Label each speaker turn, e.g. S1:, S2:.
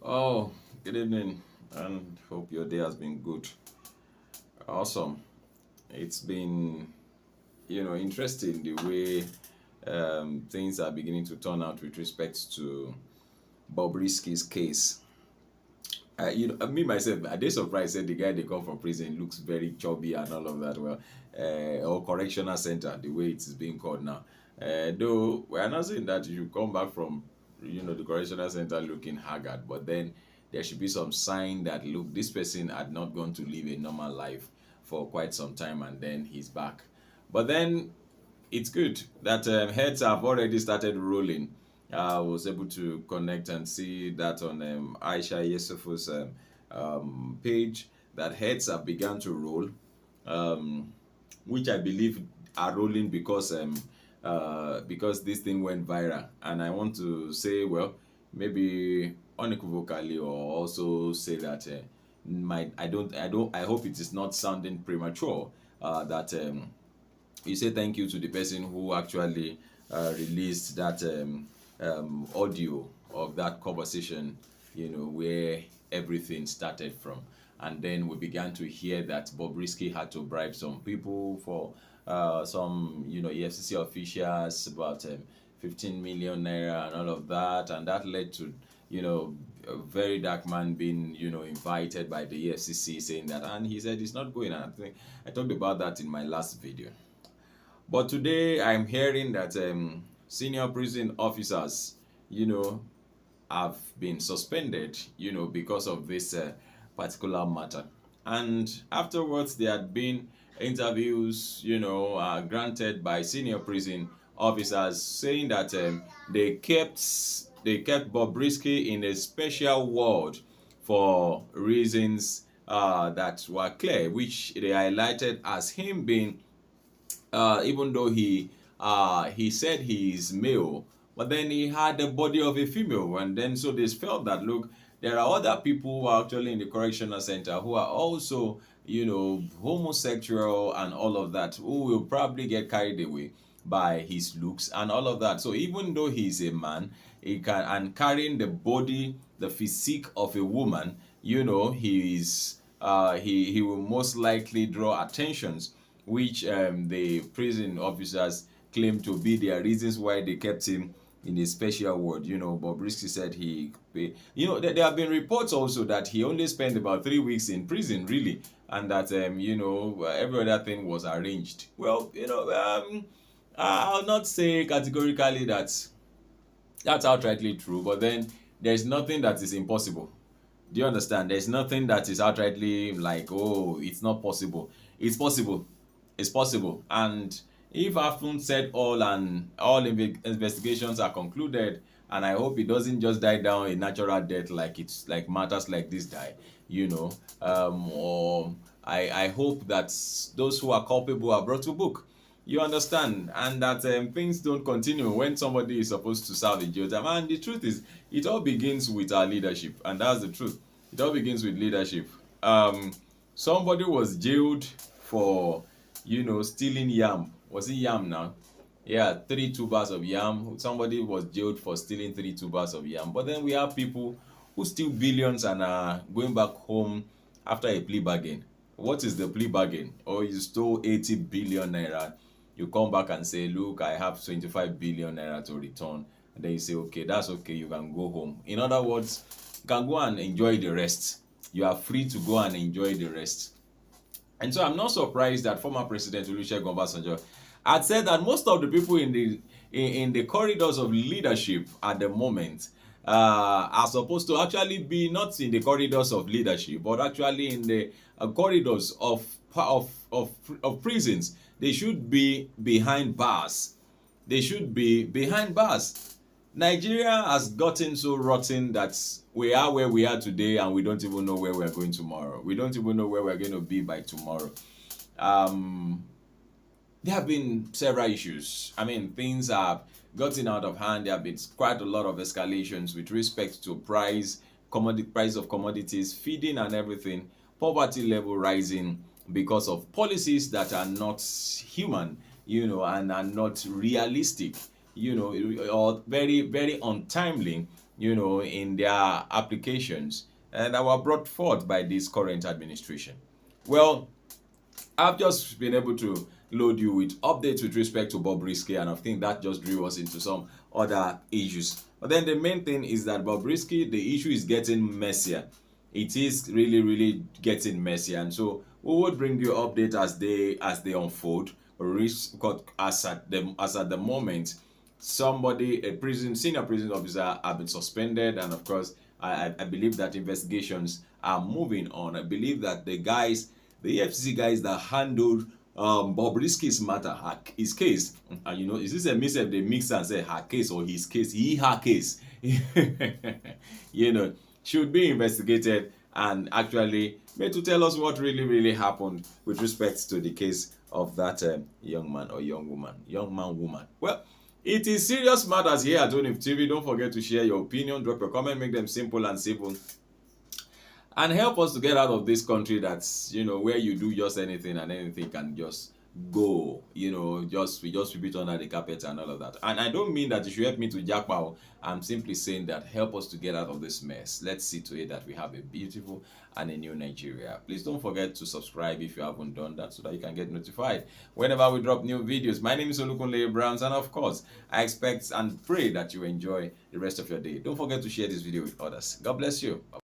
S1: Oh, good evening, and hope your day has been good. Awesome. It's been, interesting the way things are beginning to turn out with respect to Bobrisky's case. Me myself, I did surprised said the guy they come from prison looks very chubby and all of that. Well, or correctional center, the way it is being called now. Though we are not saying that you come back from, the correctional center looking haggard, but then there should be some sign that look, this person had not gone to live a normal life for quite some time, and then he's back. But then it's good that heads have already started rolling. I was able to connect and see that on Aisha Yesufu's page that heads have begun to roll, um, which I believe are rolling because this thing went viral. And I want to say, well, maybe unequivocally, or also say that I hope it is not sounding premature that you say thank you to the person who actually released that audio of that conversation, where everything started from. And then we began to hear that Bobrisky had to bribe some people for some, EFCC officials about 15 million naira and all of that. And that led to, a very dark man being, invited by the EFCC saying that. And he said it's not going. And I think I talked about that in my last video. But today I'm hearing that senior prison officers, have been suspended, because of this particular matter. And afterwards, there had been interviews, granted by senior prison officers saying that they kept Bobrisky in a special ward for reasons that were clear, which they highlighted as him being even though he said he is male, but then he had the body of a female, and then so they felt that look, there are other people who are actually in the correctional center who are also, homosexual and all of that, who will probably get carried away by his looks and all of that. So even though he's a man, he can and carrying the body, the physique of a woman, he will most likely draw attentions, which the prison officers claim to be their reasons why they kept him in a special ward. Bobrisky said there have been reports also that he only spent about 3 weeks in prison, really, and that every other thing was arranged. Well, I'll not say categorically that that's outrightly true, but then there's nothing that is impossible. Do you understand? There's nothing that is outrightly like, oh, it's not possible. It's possible. It's possible. And if Afun said all and all investigations are concluded, and I hope it doesn't just die down a natural death like it's like matters like this die, or I hope that those who are culpable are brought to book. You understand? And that things don't continue when somebody is supposed to serve in jail time. And the truth is, it all begins with our leadership, and that's the truth. It all begins with leadership. Somebody was jailed for, stealing yam. Was it yam now? Yeah, 3 tubers of yam. Somebody was jailed for stealing 3 tubers of yam. But then we have people who steal billions and are going back home after a plea bargain. What is the plea bargain? Or you stole 80 billion naira. You come back and say, look, I have 25 billion naira to return. And then you say, okay, that's okay, you can go home. In other words, you can go and enjoy the rest. You are free to go and enjoy the rest. And so I'm not surprised that former President Olusegun Obasanjo had said that most of the people in the corridors of leadership at the moment are supposed to actually be not in the corridors of leadership, but actually in the corridors of prisons. They should be behind bars. They should be behind bars. Nigeria has gotten so rotten that we are where we are today, and we don't even know where we're going tomorrow. We don't even know where we're going to be by tomorrow. There have been several issues. I mean, things have gotten out of hand. There have been quite a lot of escalations with respect to price of commodities, feeding and everything, poverty level rising because of policies that are not human, and are not realistic, or very, very untimely in their applications that were brought forth by this current administration. Well, I've just been able to load you with updates with respect to Bobrisky, and I think that just drew us into some other issues. But then the main thing is that Bobrisky, the issue is getting messier. It is really, really getting messy, and so we would bring you updates as they unfold. As at the moment, a senior prison officer have been suspended, and of course, I believe that investigations are moving on. I believe that the EFCC guys that handled Bobrisky's matter, his case, and is this a mix if they mix and say her case or his case, her case, you know, should be investigated and actually made to tell us what really, really happened with respect to the case of that young man or young man, woman. Well, it is serious matters here at Onif TV. Don't forget to share your opinion, drop your comment, make them simple and civil, and help us to get out of this country that's where you do just anything and anything can just go, we just sweep it under the carpet and all of that. And I don't mean that you should help me to jackpot. I'm simply saying that help us to get out of this mess. Let's see to it that we have a beautiful and a new Nigeria. Please don't forget to subscribe if you haven't done that, so that you can get notified whenever we drop new videos. My name is Olukunle Browns, and of course I expect and pray that you enjoy the rest of your day. Don't forget to share this video with others. God bless you.